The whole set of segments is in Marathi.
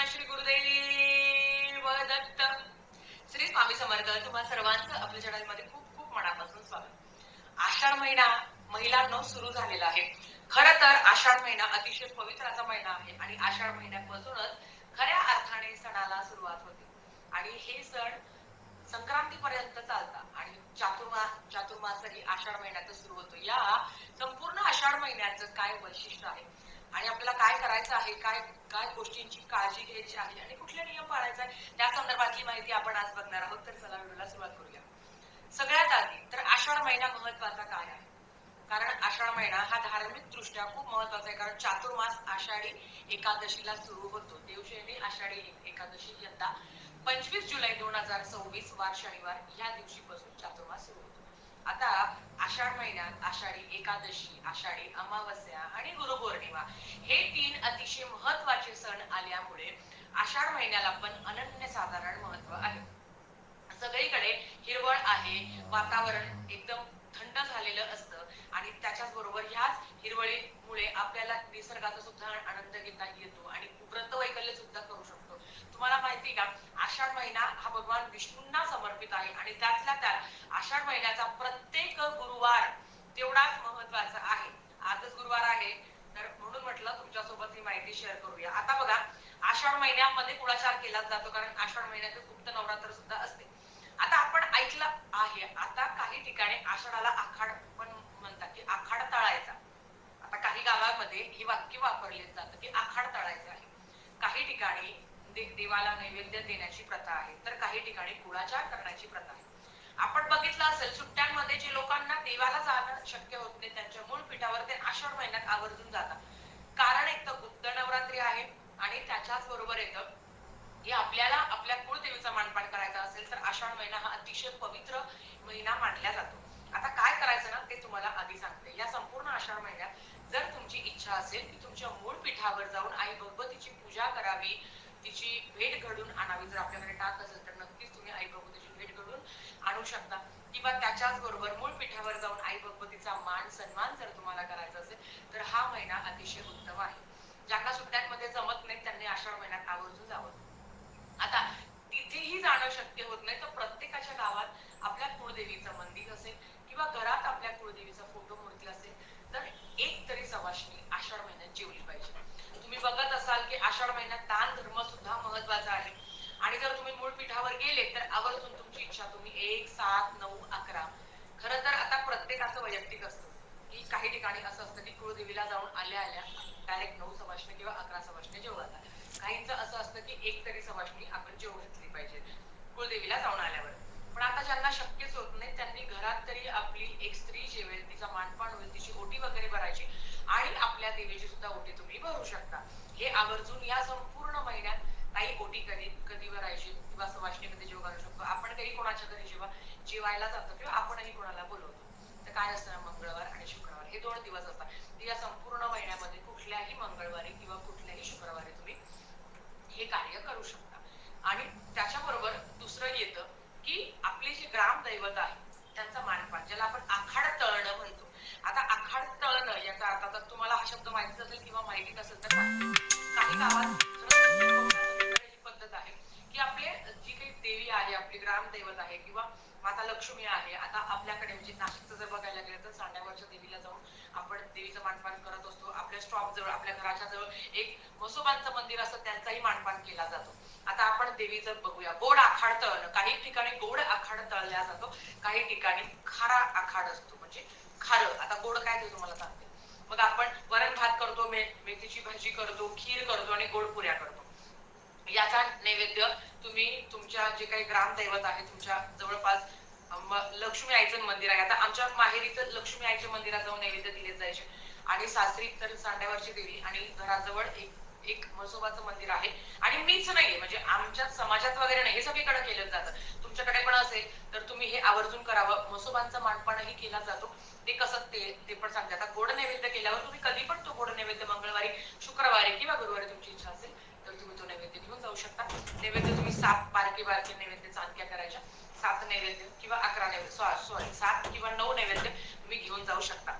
श्री गुरुदेव दत्त. श्री स्वामी समर्थ. तुम्हा सर्वांचं आपल्या चॅनलमध्ये खूप खूप मनापासून स्वागत. आषाढ महिना महिलांनो सुरू झालेला आहे. खरं तर आषाढ महिना अतिशय पवित्र असा महिना आहे आणि आषाढ महिन्यापासूनच खऱ्या अर्थाने सणाला सुरुवात होते आणि हे सण संक्रांतीपर्यंत चालतात आणि चातुर्मास ही आषाढ महिन्यातच सुरू होतो. या संपूर्ण आषाढ महिन्याचं काय वैशिष्ट्य आहे आणि आपल्याला काय करायचं आहे, काय काय गोष्टींची काळजी घ्यायची आहे आणि कुठले नियम पाळायचे आहे त्या संदर्भातली माहिती आपण आज बघणार आहोत. तर चला व्हिडिओला सुरुवात करूया. सगळ्यात आधी तर आषाढ महिना महत्वाचा काय आहे, कारण आषाढ महिना हा धार्मिक दृष्ट्या खूप महत्वाचा आहे. कारण चातुर्मास आषाढी एकादशीला सुरू होतो. देवशयनी आषाढी एकादशी यंदा 25 जुलै 2026 वार शनिवार या दिवशीपासून चातुर्मास सुरू होतो. आता आषाढ महिन्यात आषाढी एकादशी, आषाढी अमावस्या आणि गुरुपौर्णिमा हे 3 अतिशय महत्वाचे सण आल्यामुळे आषाढ महिन्याला पण अनन्यसाधारण महत्व आहे. सगळीकडे हिरवळ आहे, वातावरण एकदम थंड झालेलं असतं आणि त्याच्याच बरोबर ह्याच हिरवळीमुळे आपल्याला निसर्गाचा सुद्धा आनंद घेता येतो आणि व्रत वैकल्य सुद्धा करू शकतो. तुम्हाला माहिती का, आषाढ महिना हा भगवान विष्णूंना समर्पित आहे आणि त्यातल्या त्यात आषाढ महिन्याचा प्रत्येक गुरुवार तेवढाच महत्वाचा आहे. आजच गुरुवार आहे तर म्हणून म्हटलं तुमच्यासोबत ही माहिती शेअर करूया. आता बघा, आषाढ महिन्यामध्ये कुळाचार केला जातो कारण आषाढ महिन्यात गुप्त नवरात्र सुद्धा असते. आता आपण ऐकलं आहे, आता काही ठिकाणी आषाढाला आखाड पण म्हणतात की आखाड तळायचा. आता काही गावांमध्ये हे वाक्य वापरले जातं की आखाड तळायचा आहे. काही ठिकाणी देवाला नैवेद्य देण्याची प्रथा आहे तर काही ठिकाणी कुळाचार करण्याची प्रथा आहे. आपण बघितलं असेल, सुट्ट्यांमध्ये जे लोकांना देवाला जाणं शक्य होत नाही त्यांच्या मूळ पीठावर ते आषाढ महिन्यात आवर्जून जातात. कारण एक तर गुप्त नवरात्री आहे आणि त्याच्याच बरोबर येतं की आपल्याला आपल्या कुळदेवीचा मानपान करायचा असेल तर आषाढ महिना हा अतिशय पवित्र महिना मानला जातो. आता काय करायचं ना ते तुम्हाला आधी सांगते. या संपूर्ण आषाढ महिन्यात जर तुमची इच्छा असेल की तुमच्या मूळ पीठावर जाऊन आई भगवतीची पूजा करावी, तिची भेट घडून आणावी, जर आपल्याकडे टाक असेल तर नक्कीच तुम्ही आई भगवतीची भेट घडून आणू शकता. किंवा त्याच्याच बरोबर मूळ पीठावर जाऊन आई भगवतीचा मान सन्मान जर तुम्हाला करायचा असेल तर हा महिना अतिशय उत्तम आहे. ज्यांना सुट्ट्यांमध्ये जमत नाही त्यांनी आषाढ महिन्यात आवर्जून जावं. आता तिथेही जाणं शक्य होत नाही तर प्रत्येकाच्या गावात आपल्या कुळदेवीचं मंदिर असेल किंवा घरात आपल्या कुळदेवीचा फोटो मूर्ती असेल तर एक तरी सवाष्णी आषाढ महिन्यात जेवली पाहिजे. तुम्ही बघत असाल की आषाढ महिन्यात दान धर्म सुद्धा महत्वाचा आहे आणि जर तुम्ही मूळ पीठावर गेले तर आवर्जून तुमची इच्छा तुम्ही 1, 7, 9, 11. खरं तर आता प्रत्येकाचं वैयक्तिक असतं की काही ठिकाणी असं असतं की कुळदेवीला जाऊन आल्या आल्या डायरेक्ट 9 सवाष्णी किंवा 11 सवाष्णी जेवू घालतात. काहींचं असं असतं की एक तरी सवाष्णी आपण जेवू घातली पाहिजे कुळदेवीला जाऊन आल्यावर. पण आता ज्यांना शक्यच होत नाही त्यांनी घरात तरी आपली एक स्त्री जेवेल, तिचा मानपान होईल, तिची ओटी वगैरे भरायची आणि आपल्या देवीची सुद्धा ओटी तुम्ही भरू शकता. हे आवर्जून या संपूर्ण महिन्यात काही ओटी कधी भरायची किंवा सवाष्णी कधी जेवू घालू शकतो. आपण कधी कोणाच्या घरी जेव्हा जेवायला जातो किंवा आपणही कोणाला बोलवतो तर काय असतं, मंगळवार आणि शुक्रवार हे 2 दिवस असतात. या संपूर्ण महिन्यामध्ये कुठल्याही मंगळवारी किंवा कुठल्याही शुक्रवारी तुम्ही हे कार्य करू शकता. आणि त्याच्याबरोबर दुसरं येतं की आपले जे ग्रामदैवत आहे त्यांचा मानपान, ज्याला आपण आखाड तळणं म्हणतो. आता आखाड तळणं याचा अर्थ, आता तुम्हाला हा शब्द माहिती असेल किंवा माहिती नसेल तर काही गावात ही पद्धत आहे की आपले जी काही देवी आहे, आपली ग्रामदैवत आहे किंवा माता लक्ष्मी आहे. आता आपल्याकडे म्हणजे नाशिकचं जर बघायला गेलं तर सांड्यावरच्या देवीला जाऊन आपण देवीचं मानपान करत असतो. आपल्या स्टॉप जवळ, आपल्या घराच्या जवळ एक म्हसोबांचं मंदिर असतं, त्यांचाही मानपान केला जातो. आता आपण देवीचं बघूया. गोड आखाड तळणं, काही ठिकाणी गोड आखाड तळला जातो, काही ठिकाणी खारा आखाड असतो म्हणजे खारं. आता गोड काय ते तुम्हाला सांगते. मग आपण वरण भात करतो, मेथीची भाजी करतो, खीर करतो आणि गोड पुऱ्या करतो. याचा नैवेद्य तुम्ही तुमच्या जे काही ग्रामदैवत आहे तुमच्या जवळपास लक्ष्मी आईचं मंदिर आहे. आता आमच्या माहेरी तर लक्ष्मी आईच्या मंदिरात जाऊन नैवेद्य दिले जायचे आणि सासरी तर सांड्यावरची देवी आणि घराजवळ एक म्हसोबाचं मंदिर आहे. आणि मीच नाहीये म्हणजे आमच्या समाजात वगैरे नाही, हे सगळीकडे केलं जातं. तुमच्याकडे पण असेल तर तुम्ही हे आवर्जून करावं. म्हसोबांचा मानपानही केला जातो. ते कसं ते पण सांगते. आता गोड नैवेद्य केल्यावर तुम्ही कधी पण तो गोड नैवेद्य मंगळवारी, शुक्रवारी किंवा गुरुवारी तुमची इच्छा असेल तर तुम्ही तो नैवेद्य घेऊन जाऊ शकता. नैवेद्य तुम्ही 7 बारके नैवेद्य चांदक्या करायच्या, 7 नैवेद्य किंवा 11 नैवेद्य, सॉरी 7 किंवा 9 नैवेद्य तुम्ही घेऊन जाऊ शकता.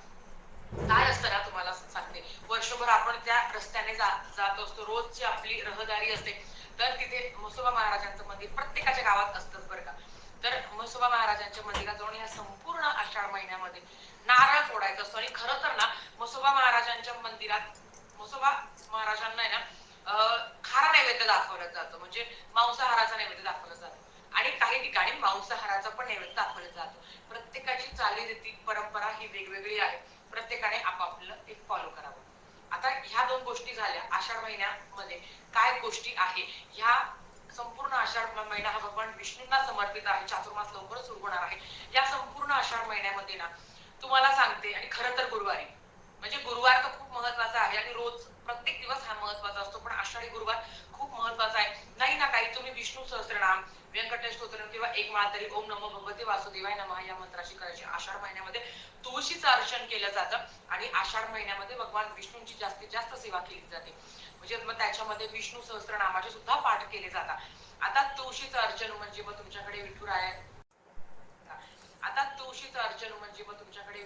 काय असतं ना, तुम्हाला सांगते, वर्षभर आपण त्या रस्त्याने जात असतो, रोजची आपली रहदारी असते. तर तिथे म्हसोबा महाराजांचं मंदिर प्रत्येकाच्या गावात असतंच बरं का. तर म्हसोबा महाराजांच्या मंदिरात जाऊन या संपूर्ण आषाढ महिन्यामध्ये नारळ फोडायचा असतो. आणि खरं तर ना म्हसोबा महाराजांच्या मंदिरात म्हसोबा महाराजांना आहे ना खारा नैवेद्य दाखवला जातो, म्हणजे मांसाहाराचा नैवेद्य दाखवला जातो. आणि काही ठिकाणी मांसाहाराचा पण नैवेद्य दाखवला जातो. प्रत्येकाची चालीरीती परंपरा ही वेगवेगळी आहे. प्रत्येकाने आपापलं एक फॉलो करावं. आता ह्या दोन गोष्टी झाल्या. आषाढ महिन्यामध्ये काय गोष्टी आहे, ह्या संपूर्ण आषाढ महिना हा भगवान विष्णूंना समर्पित आहे. चातुर्मास लवकर सुरू होणार आहे. या संपूर्ण आषाढ महिन्यामध्ये ना तुम्हाला सांगते, आणि खरं तर गुरुवारी म्हणजे गुरुवार तर खूप महत्वाचा आहे आणि रोज प्रत्येक दिवस हा महत्वाचा असतो, पण आषाढी गुरुवार खूप महत्वाचा आहे. नाही ना काही तुम्ही विष्णू सहस्त्रनाम, व्यंकटेश स्तोत्र किंवा एक माळ तरी ओम नमो भगवते वासुदेवाय नमः या मंत्राची करायची. आषाढ महिन्यामध्ये तुळशीचं अर्चन केलं जातं आणि आषाढ महिन्यामध्ये भगवान विष्णूंची जास्तीत जास्त सेवा केली जाते. म्हणजे मग त्याच्यामध्ये विष्णू सहस्त्रनामाचे सुद्धा पाठ केले जातात. आता तुळशीचं अर्चन म्हणजे मग तुमच्याकडे विठुराया आता तुळशीचं अर्चन म्हणजे मग तुमच्याकडे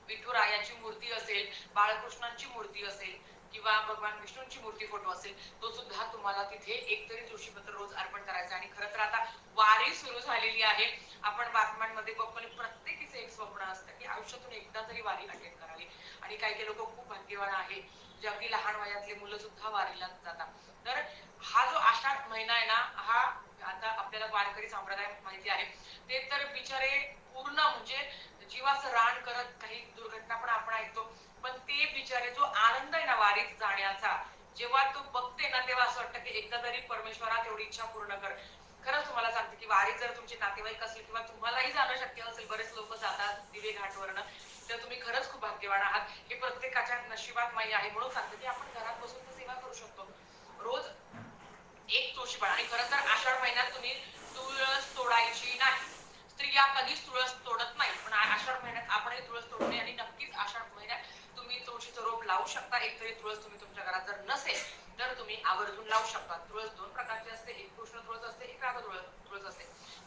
विठुरायाची मूर्ती असेल, बाळकृष्णांची मूर्ती असेल किंवा भगवान विष्णूंची मूर्ती फोटो असेल, तो सुद्धा तुम्हाला तिथे एकतरी तुळशीपत्र रोज अर्पण करायचं. आणि खरं तर आता वारी सुरू झालेली आहे. आपण बातम्यांमध्ये बघतो आणि प्रत्येकीचे एक स्वप्न असतं की आयुष्यातून एकदा तरी वारी अटेंड करावी. आणि काही काही लोक खूप भाग्यवान आहे, जे अगदी लहान वयातले मुलं सुद्धा वारीला जातात. तर हा जो आषाढ महिना आहे ना, हा आता आपल्याला वारकरी संप्रदाय माहिती आहे, ते तर बिचारे पूर्ण म्हणजे जीवाचं रान करत, काही दुर्घटना पण आपण ऐकतो, पण ते बिचारे जो आनंद आहे ना वारीत जाण्याचा, जेव्हा तो बघते ना तेव्हा असं वाटतं की एकदा तरी परमेश्वरा तेवढी इच्छा पूर्ण कर. खरंच तुम्हाला सांगते की वारीत जर तुमचे नातेवाईक असतील किंवा तुम्हालाही जाणं शक्य असेल, बरेच लोक जातात दिवे घाटवरनं, तर तुम्ही खरंच खूप भाग्यवान आहात. हे प्रत्येकाच्या नशिबात माही आहे. म्हणून सांगते की आपण घरात बसून तर सेवा करू शकतो. रोज एक तुळशी पान. आणि खरं तर आषाढ महिन्यात तुम्ही तुळस तोडायची नाही. स्त्रिया कधीच तुळस तोडत नाही, पण आषाढ महिन्यात आपणही तुळस तोडू नये. आणि नक्कीच आषाढ महिन्यात तुम्ही तुळशीचं रोप लावू शकता. एकतरी तुळस तुम्ही तुमच्या घरात जर नसेल तर तुम्ही आवर्जून लावू शकता. तुळस दोन प्रकारची असते, एक कृष्ण तुळस असते, एक राधा तुळस असते.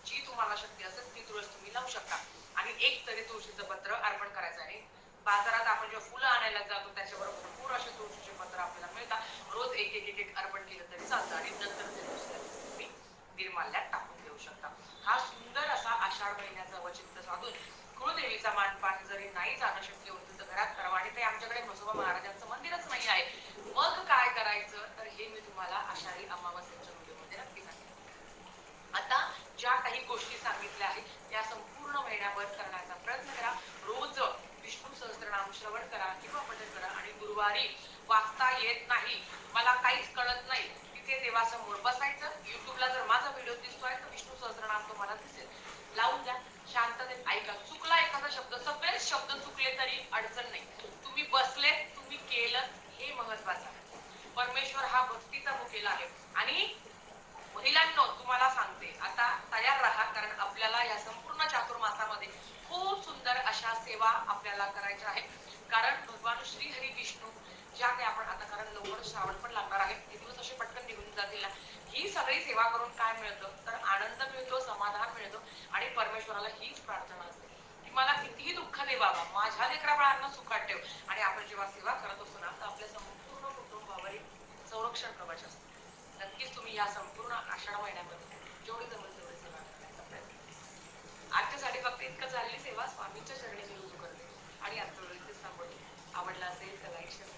जी तुम्हाला शक्य असेल ती तुळस तुम्ही लावू शकता. आणि एक तरी तुळशीचं पत्र अर्पण करायचं. आणि बाजारात आपण जेव्हा फुलं आणायला जातो त्याच्यावर भरपूर असे तुळशीचे पत्र आपल्याला मिळतात. रोज एक एक एक अर्पण केलं तरी चालतं. आणि नंतर ते दुसऱ्या दिवशी तुम्ही निर्माल्यात टाकून देऊ शकता. हा सुंदर असा आषाढ महिन्याचा वचित्त साधून कुळदेवीचा मानपान जरी नाही जाणं शक्य होतं तर घरात करावं. आणि ते आमच्याकडे म्हसोबा महाराजांचं मंदिरच नाही आहे, मग काय करायचं, तर हे मी तुम्हाला आषाढी अमावास्येच्या व्हिडिओमध्ये नक्की सांगेन. आता ज्या काही गोष्टी सांगितल्या आहेत त्या संपूर्ण महिन्याभर करण्याचा प्रयत्न करा. रोज विष्णू सहस्त्रनाम श्रवण करा किंवा पठण करा. आणि गुरुवारी वाचता येत नाही, मला काहीच कळत नाही, तिथे देवासमोर बसायचं. युट्यूबला जर माझा व्हिडिओ दिसतोय तर विष्णू सहस्त्रनाम तुम्हाला दिसेल, लावून द्या, शांततेत ऐका. चुकला एखादा शब्द, सगळेच शब्द चुकले तरी अडचण नाही, तुम्ही बसले, तुम्ही केलं, हे महत्वाचं आहे. परमेश्वर हा भक्तीचा मुकेला आहे. आणि महिलांनो तुम्हाला सांगते, आता तयार राहा, कारण आपल्याला या संपूर्ण चातुर्मासामध्ये खूप सुंदर अशा सेवा आपल्याला करायच्या आहेत. कारण भगवान श्री हरी विष्णू ज्या काही आपण आता, कारण लवकर श्रावण पण लागणार आहे, हे दिवस असे पटकन निघून जातील ना, ही सगळी सेवा करून काय मिळतं, तर आनंद मिळतो, समाधान मिळतो. आणि परमेश्वराला हीच प्रार्थना असते की मला कितीही दुःख दे बाबा, माझ्या लेकरा बाळांना सुखात ठेव. आणि आपण जेव्हा सेवा करत असतो ना, तर आपल्या संपूर्ण कुटुंबावरील संरक्षण कवच असतं. नक्कीच तुम्ही या संपूर्ण आषाढ महिन्यामध्ये जेवढी जमेल तेवढी सेवा करण्याचा प्रयत्न करा. आजच्यासाठी फक्त इतकं झालेली सेवा स्वामींच्या चरणी मी रुजू करते आणि आजच्या वेळेस थांबवते. आवडला असेल तर लाईक शेअर